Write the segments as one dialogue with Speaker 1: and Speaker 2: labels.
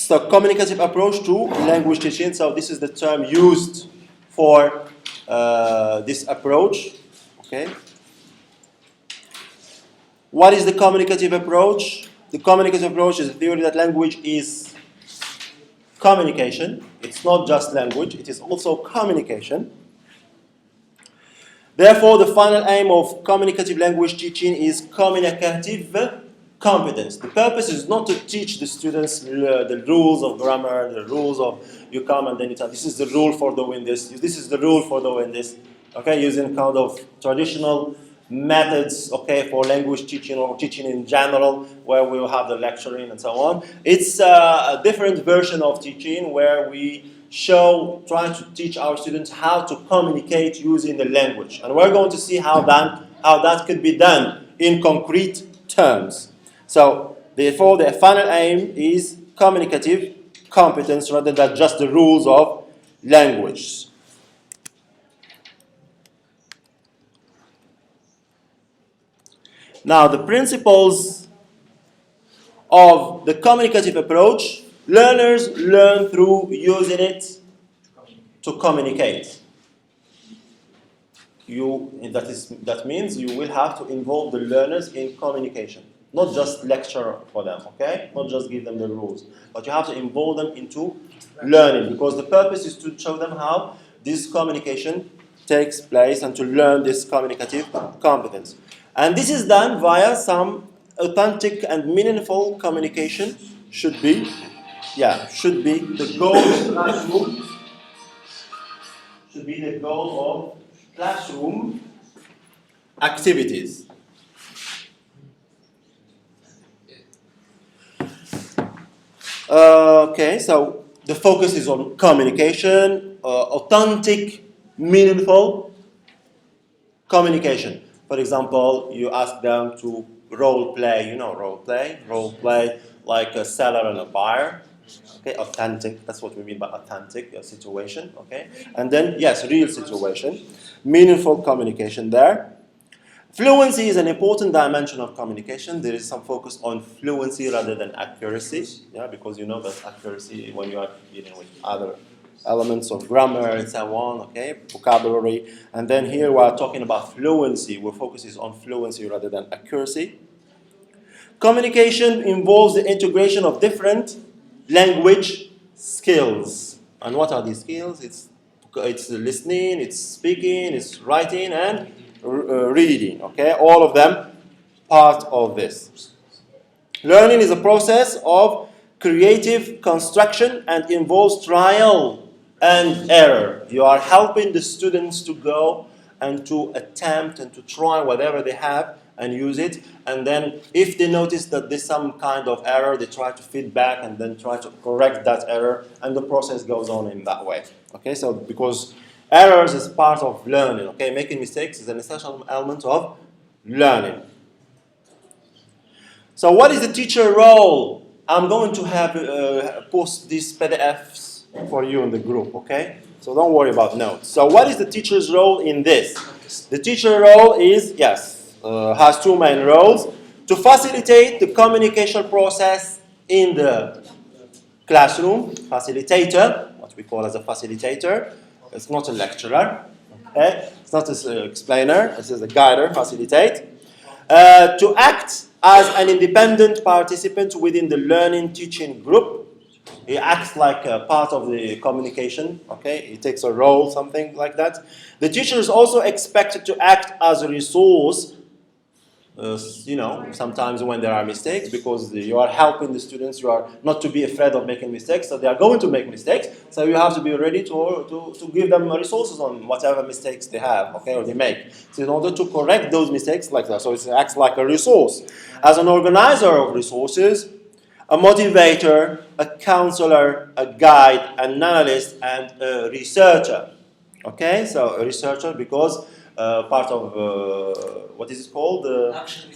Speaker 1: So communicative approach to language teaching. So this is the term used for this approach. Okay. What is the communicative approach? The communicative approach is a theory that language is communication. It's not just language, it is also communication. Therefore, the final aim of communicative language teaching is communicative competence. The purpose is not to teach the students the rules of grammar, the rules of you come and then you tell, this is the rule for doing this, this is the rule for doing this, okay, using kind of traditional methods, okay, for language teaching or teaching in general, where we will have the lecturing and so on. It's a different version of teaching where we try to teach our students how to communicate using the language. And we're going to see how that could be done in concrete terms. So, therefore, the final aim is communicative competence rather than just the rules of language. Now, the principles of the communicative approach, learners learn through using it to communicate. That means you will have to involve the learners in communication. Not just lecture for them, okay? Not just give them the rules. But you have to involve them into learning, because the purpose is to show them how this communication takes place and to learn this communicative competence. And this is done via some authentic and meaningful communication should be the goal of classroom. Should be the goal of classroom activities. Okay, so the focus is on communication, authentic, meaningful communication. For example, you ask them to role play, role play like a seller and a buyer. Okay, authentic, that's what we mean by authentic situation, okay? And then, yes, real situation, meaningful communication there. Fluency is an important dimension of communication. There is some focus on fluency rather than accuracy, because you know that accuracy, when you are dealing with other elements of grammar and so on, okay, vocabulary. And then here we are talking about fluency, where focus is on fluency rather than accuracy. Communication involves the integration of different language skills. And what are these skills? It's listening, it's speaking, it's writing, and reading, okay? All of them part of this. Learning is a process of creative construction and involves trial and error. You are helping the students to go and to attempt and to try whatever they have and use it. And then if they notice that there's some kind of error, they try to feedback and then try to correct that error, and the process goes on in that way. Okay, so because errors is part of learning, okay? Making mistakes is an essential element of learning. So what is the teacher role? I'm going to have post these PDFs for you in the group, okay? So don't worry about notes. So what is the teacher's role in this? The teacher role is, has two main roles. To facilitate the communication process in the classroom, facilitator, what we call as a facilitator. It's not a lecturer, okay? It's not an explainer, this is a guider, facilitate. To act as an independent participant within the learning teaching group. He acts like a part of the communication, okay? He takes a role, something like that. The teacher is also expected to act as a resource, sometimes when there are mistakes, because you are helping the students, you are not to be afraid of making mistakes, so they are going to make mistakes, so you have to be ready to give them resources on whatever mistakes they have, okay, or they make. So in order to correct those mistakes like that, so it acts like a resource. As an organizer of resources, a motivator, a counselor, a guide, an analyst, and a researcher. Okay, so a researcher because part of what is it called?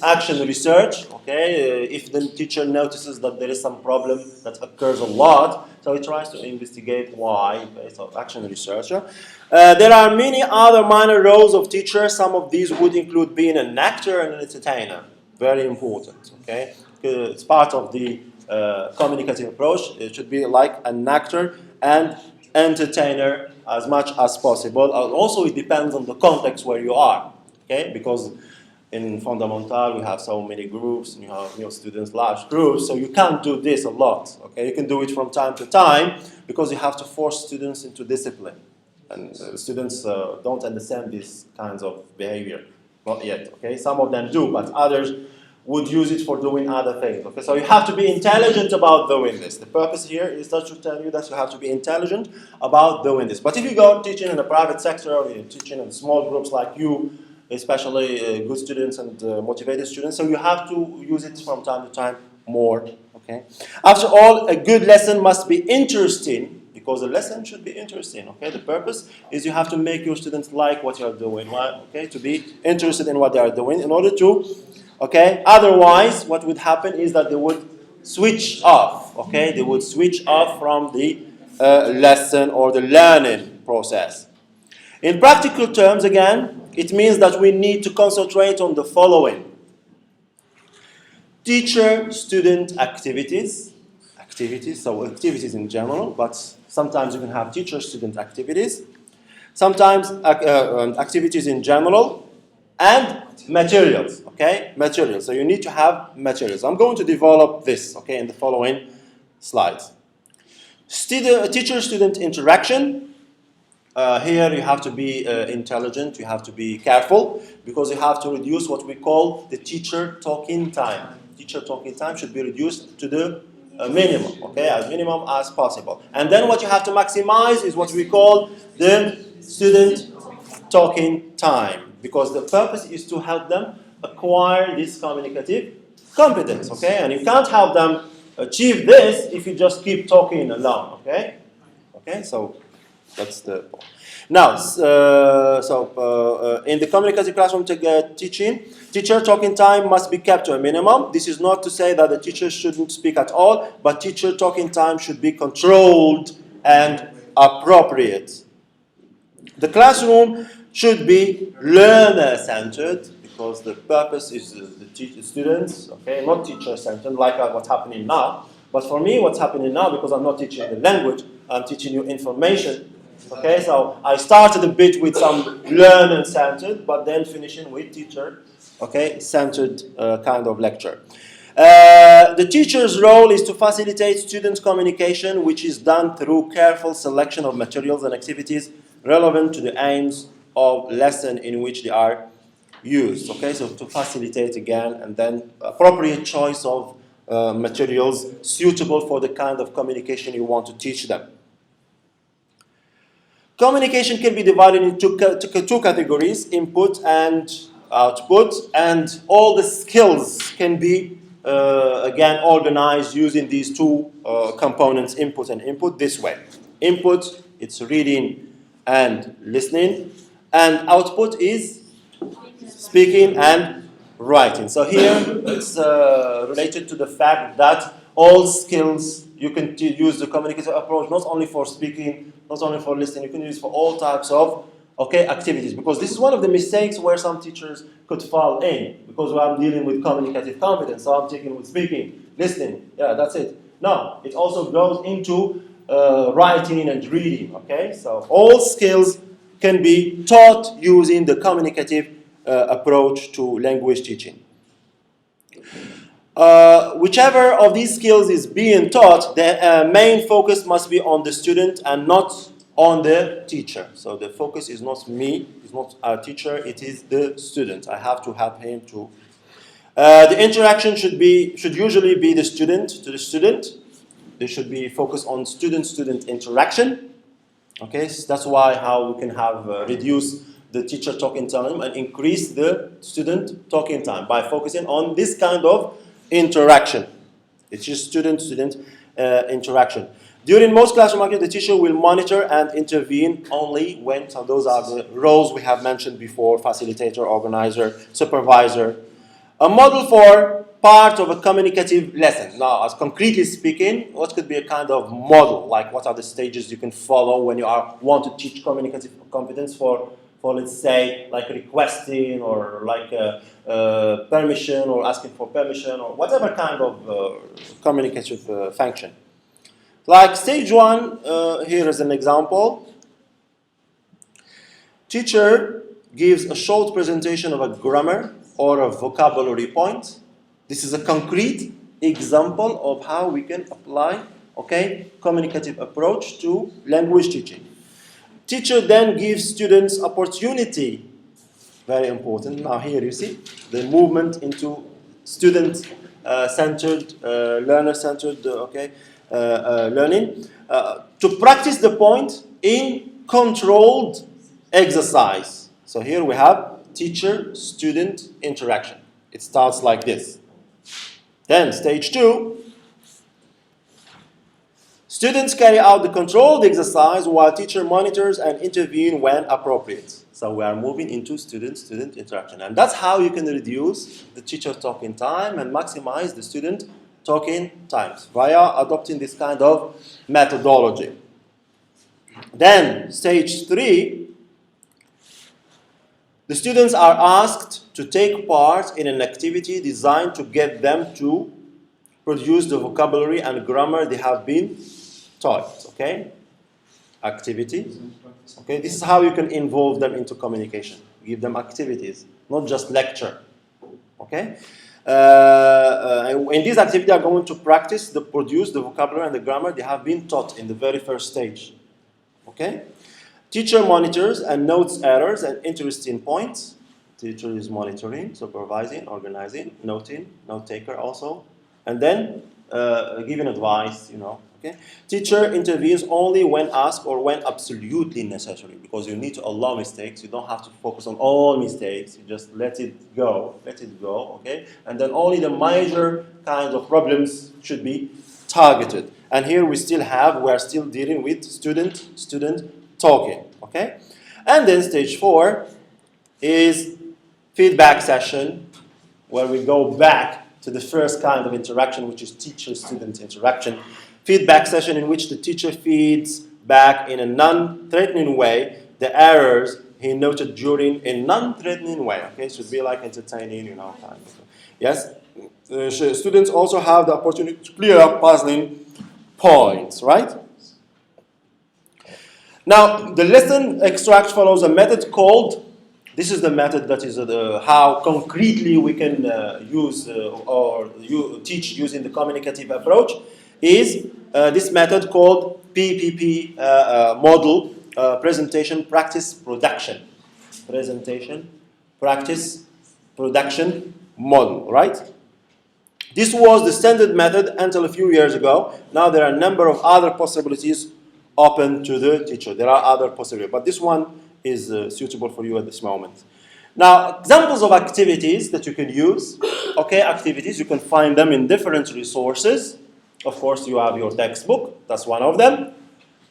Speaker 1: Action research. Okay, if the teacher notices that there is some problem that occurs a lot, so he tries to investigate why. So action researcher. There are many other minor roles of teachers. Some of these would include being an actor and an entertainer. Very important. Okay, it's part of the communicative approach. It should be like an actor and entertainer as much as possible. And also, it depends on the context where you are, okay? Because in fundamental, we have so many groups, and you have students, large groups, so you can't do this a lot, okay? You can do it from time to time because you have to force students into discipline. And students don't understand these kinds of behavior, not yet, okay? Some of them do, but others would use it for doing other things, okay? So you have to be intelligent about doing this. The purpose here is just to tell you that you have to be intelligent about doing this. But if you go teaching in the private sector, or you're teaching in small groups like you, especially good students and motivated students, so you have to use it from time to time more, okay? After all, a good lesson must be interesting, because a lesson should be interesting, okay? The purpose is you have to make your students like what you're doing, okay? To be interested in what they are doing in order to, okay? Otherwise, what would happen is that they would switch off, okay? They would switch off from the lesson or the learning process. In practical terms, again, it means that we need to concentrate on the following: teacher-student activities, so activities in general, but sometimes you can have teacher-student activities, sometimes activities in general, and materials, okay? Materials, so you need to have materials. I'm going to develop this, okay, in the following slides. Teacher-student interaction. Here you have to be intelligent, you have to be careful, because you have to reduce what we call the teacher talking time. Teacher talking time should be reduced to the minimum, okay, as minimum as possible. And then what you have to maximize is what we call the student talking time, because the purpose is to help them acquire this communicative competence, okay? And you can't help them achieve this if you just keep talking alone, okay? Okay, so that's the point. Now, in the communicative classroom teaching, teacher talking time must be kept to a minimum. This is not to say that the teacher shouldn't speak at all, but teacher talking time should be controlled and appropriate. The classroom should be learner-centered, because the purpose is the students, okay, not teacher-centered, like what's happening now. But for me, what's happening now, because I'm not teaching the language, I'm teaching you information. Okay, so I started a bit with some learner-centered, but then finishing with teacher, okay, centered kind of lecture. The teacher's role is to facilitate student communication, which is done through careful selection of materials and activities relevant to the aims of lesson in which they are used. Okay, so to facilitate again, and then appropriate choice of materials suitable for the kind of communication you want to teach them. Communication can be divided into two categories: input and output, and all the skills can be again organized using these two components, input and input, this way. Input, it's reading and listening, and output is speaking and writing. So here it's related to the fact that all skills, you can use the communicative approach not only for speaking, not only for listening, you can use it for all types of activities. Because this is one of the mistakes where some teachers could fall in, because I'm dealing with communicative competence, so I'm taking with speaking, listening, yeah, that's it. No, it also goes into writing and reading, okay? So all skills can be taught using the communicative approach to language teaching. Whichever of these skills is being taught, the main focus must be on the student and not on the teacher. So the focus is not me, it's not our teacher, it is the student. I have to help him to. The interaction should usually be the student to the student. They should be focused on student-student interaction. Okay, so that's how we can have reduce the teacher talking time and increase the student talking time by focusing on this kind of interaction. It's just student-student interaction. During most classroom activities, the teacher will monitor and intervene only when, so those are the roles we have mentioned before: facilitator, organizer, supervisor. A model for part of a communicative lesson. Now, as concretely speaking, what could be a kind of model? Like, what are the stages you can follow when you want to teach communicative competence for for let's say like requesting or like permission or asking for permission or whatever kind of communicative function. Like stage 1, here is an example. Teacher gives a short presentation of a grammar or a vocabulary point. This is a concrete example of how we can apply, okay, communicative approach to language teaching. Teacher then gives students opportunity, very important. Now here you see the movement into student-centered, learner-centered, learning, to practice the point in controlled exercise. So here we have teacher-student interaction. It starts like this. Then stage 2, students carry out the controlled exercise while teacher monitors and intervene when appropriate. So we are moving into student-student interaction. And that's how you can reduce the teacher talking time and maximize the student talking times via adopting this kind of methodology. Then stage 3, the students are asked to take part in an activity designed to get them to produce the vocabulary and grammar they have been taught, okay? Activity. Okay, this is how you can involve them into communication. Give them activities, not just lecture, okay? In this activity, they are going to practice, produce the vocabulary and the grammar they have been taught in the very first stage, okay? Teacher monitors and notes errors and interesting points. Teacher is monitoring, supervising, organizing, noting, note taker also, and then giving advice, you know. Okay? Teacher intervenes only when asked or when absolutely necessary, because you need to allow mistakes. You don't have to focus on all mistakes. You just let it go, okay? And then only the major kinds of problems should be targeted. And here we are still dealing with student talking, okay? And then stage 4 is feedback session, where we go back to the first kind of interaction, which is teacher-student interaction. Feedback session in which the teacher feeds back in a non-threatening way the errors he noted during a non-threatening way. Okay, it should be like entertaining, you know. Kind of. Yes, students also have the opportunity to clear up puzzling points, right? Now, the lesson extract follows a method called, this is the method that is how concretely we can teach using the communicative approach, is this method called PPP model, presentation, practice, production. Presentation, practice, production model, right? This was the standard method until a few years ago. Now there are a number of other possibilities open to the teacher. There are other possibilities, but this one is suitable for you at this moment. Now, examples of activities that you can use. Okay, activities, you can find them in different resources. Of course, you have your textbook. That's one of them.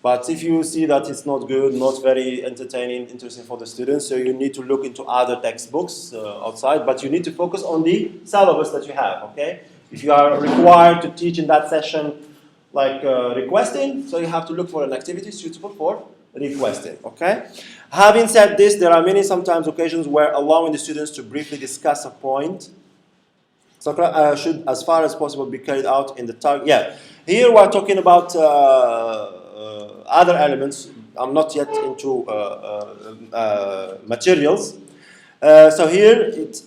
Speaker 1: But if you see that it's not good, not very entertaining, interesting for the students, so you need to look into other textbooks outside, but you need to focus on the syllabus that you have, okay? If you are required to teach in that session, like requesting, so you have to look for an activity suitable for requesting, okay? Having said this, there are many sometimes occasions where allowing the students to briefly discuss a point should, as far as possible, be carried out in the target. Yeah, here we're talking about other elements. I'm not yet into materials. So here it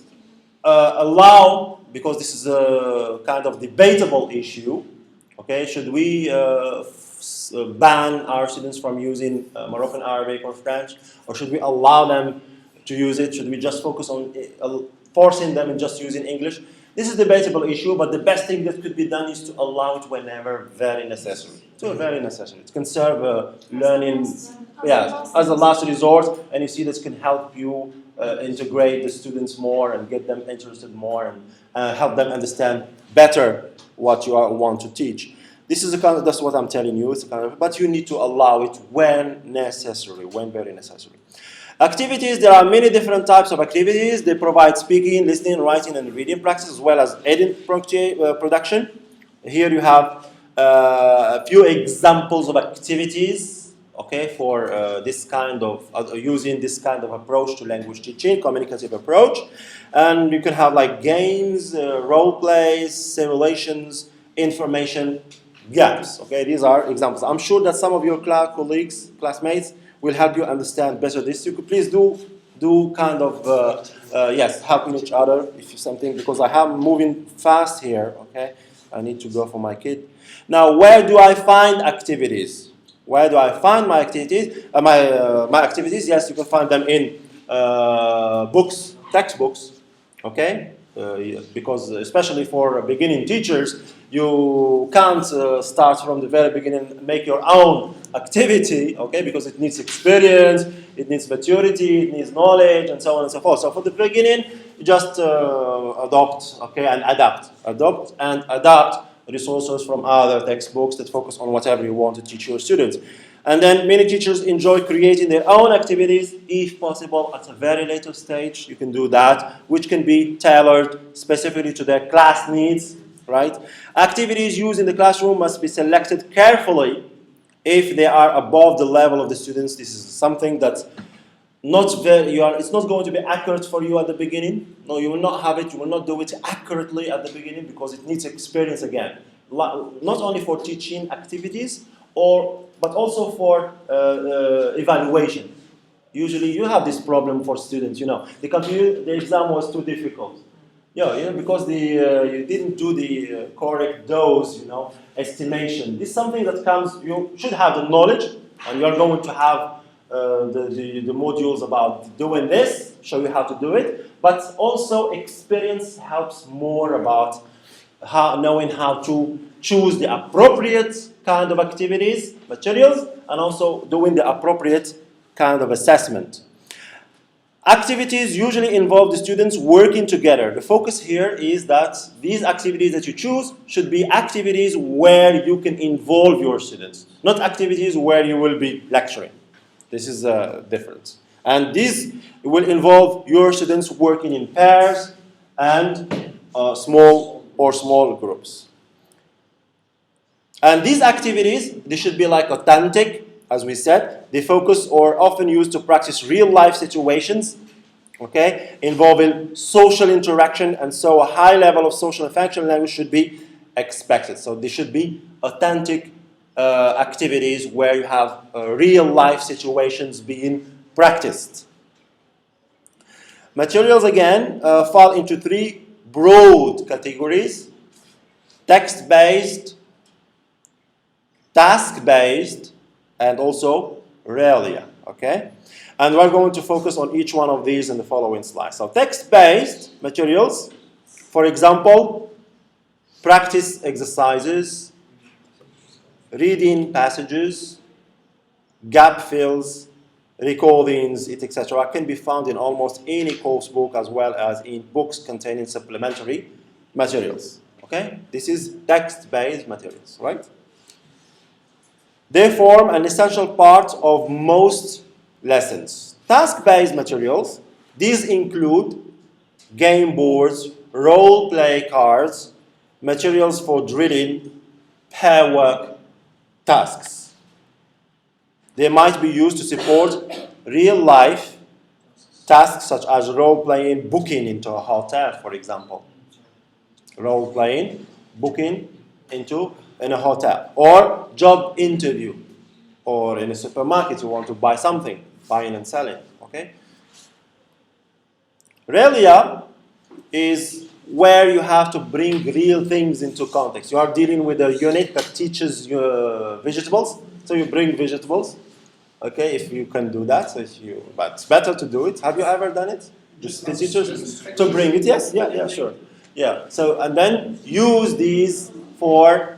Speaker 1: allow, because this is a kind of debatable issue. Okay, should we ban our students from using Moroccan Arabic or French, or should we allow them to use it? Should we just focus on forcing them and just using English? This is a debatable issue, but the best thing that could be done is to allow it whenever very necessary. Very necessary. It can serve learning, as a last resort, and you see this can help you integrate the students more and get them interested more and help them understand better what you want to teach. This is that's what I'm telling you. It's but you need to allow it when necessary, when very necessary. Activities, there are many different types of activities. They provide speaking, listening, writing, and reading practice, as well as editing production. Here you have a few examples of activities. okay, for this kind of using this kind of approach to language teaching, communicative approach. And you can have like games, role plays, simulations, information gaps. Okay, these are examples. I'm sure that some of your colleagues, classmates, will help you understand better this. You could please do kind of yes, helping each other if you something, because I am moving fast here. Okay, I need to go for my kid. Now, where do I find activities? Where do I find my activities? My activities, yes, you can find them in books, textbooks, okay? Because especially for beginning teachers, you can't start from the very beginning and make your own activity, okay? Because it needs experience, it needs maturity, it needs knowledge, and so on and so forth. So for the beginning, you just adopt, okay, and adapt. Adopt and adapt resources from other textbooks that focus on whatever you want to teach your students. And then many teachers enjoy creating their own activities, if possible, at a very later stage. You can do that, which can be tailored specifically to their class needs, right? Activities used in the classroom must be selected carefully if they are above the level of the students. This is something that's it's not going to be accurate for you at the beginning. No, you will not have it. You will not do it accurately at the beginning because it needs experience again. Not only for teaching activities, but also for evaluation. Usually, you have this problem for students. You know, the exam was too difficult. Yeah, because you didn't do the correct dose. You know, estimation. This is something that comes. You should have the knowledge, and you are going to have the modules about doing this, show you how to do it, but also experience helps more about knowing how to choose the appropriate kind of activities, materials, and also doing the appropriate kind of assessment. Activities usually involve the students working together. The focus here is that these activities that you choose should be activities where you can involve your students, not activities where you will be lecturing. This is a difference. And this will involve your students working in pairs and small groups. And these activities, they should be like authentic, as we said. They focus or often used to practice real life situations, okay, involving social interaction, and so a high level of social and functional language should be expected. So they should be authentic activities where you have real life situations being practiced. Materials again fall into three broad categories: text-based, task-based, and also Realia. Okay, and we're going to focus on each one of these in the following slides. So text-based materials, for example, practice exercises, reading passages, gap fills, recordings, etc. can be found in almost any course book as well as in books containing supplementary materials. Okay? This is text-based materials, right? They form an essential part of most lessons. Task-based materials, these include game boards, role-play cards, materials for drilling, pair work, tasks. They might be used to support real-life tasks such as role-playing, booking into a hotel, for example. Role-playing, booking in a hotel. Or job interview. Or in a supermarket, you want to buy something, buying and selling. Okay? Realia is where you have to bring real things into context. You are dealing with a unit that teaches you vegetables, so you bring vegetables. Okay, if you can do that, but it's better to do it. Have you ever done it? Just the teachers to bring it. Yes, yeah, sure, yeah. So and then use these for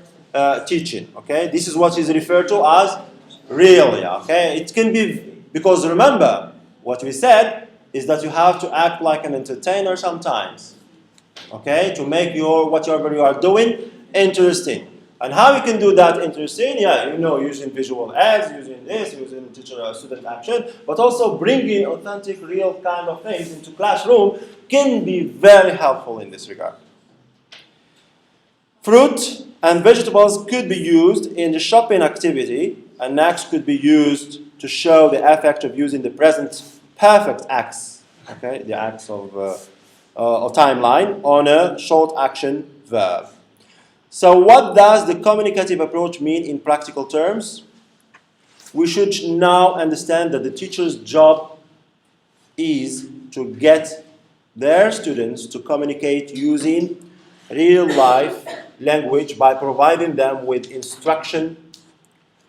Speaker 1: teaching. Okay, this is what is referred to as Realia. Okay, it can be because remember what we said is that you have to act like an entertainer sometimes. Okay, to make whatever you are doing interesting. And how you can do that interesting? Yeah, using visual aids, using this, using teacher-student action, but also bringing authentic, real kind of things into classroom can be very helpful in this regard. Fruit and vegetables could be used in the shopping activity, and next could be used to show the effect of using the present perfect acts, okay, the acts of timeline on a short action verb. So what does the communicative approach mean in practical terms? We should now understand that the teacher's job is to get their students to communicate using real life language by providing them with instruction,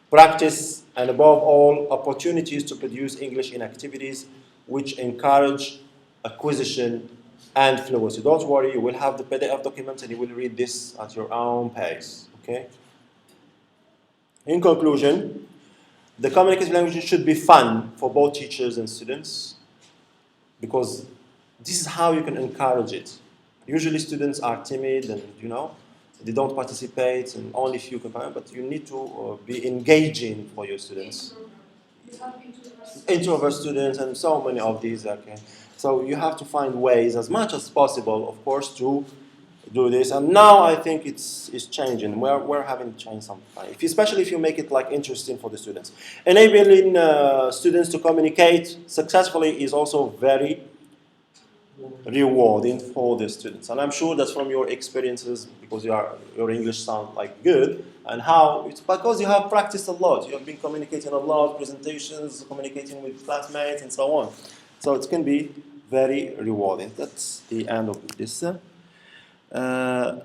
Speaker 1: practice, and above all, opportunities to produce English in activities which encourage acquisition and fluency. Don't worry, you will have the PDF document and you will read this at your own pace. Okay? In conclusion, the communicative language should be fun for both teachers and students, because this is how you can encourage it. Usually students are timid and, they don't participate and only few can, but you need to be engaging for your students. Introvert students and so many of these, okay. So you have to find ways as much as possible, of course, to do this. And now I think it's changing. We're having to change something, especially if you make it like interesting for the students. Enabling students to communicate successfully is also very rewarding for the students. And I'm sure that from your experiences, because your English sounds like good, and how it's because you have practiced a lot. You have been communicating a lot, presentations, communicating with classmates, and so on. So it can be very rewarding. That's the end of this. And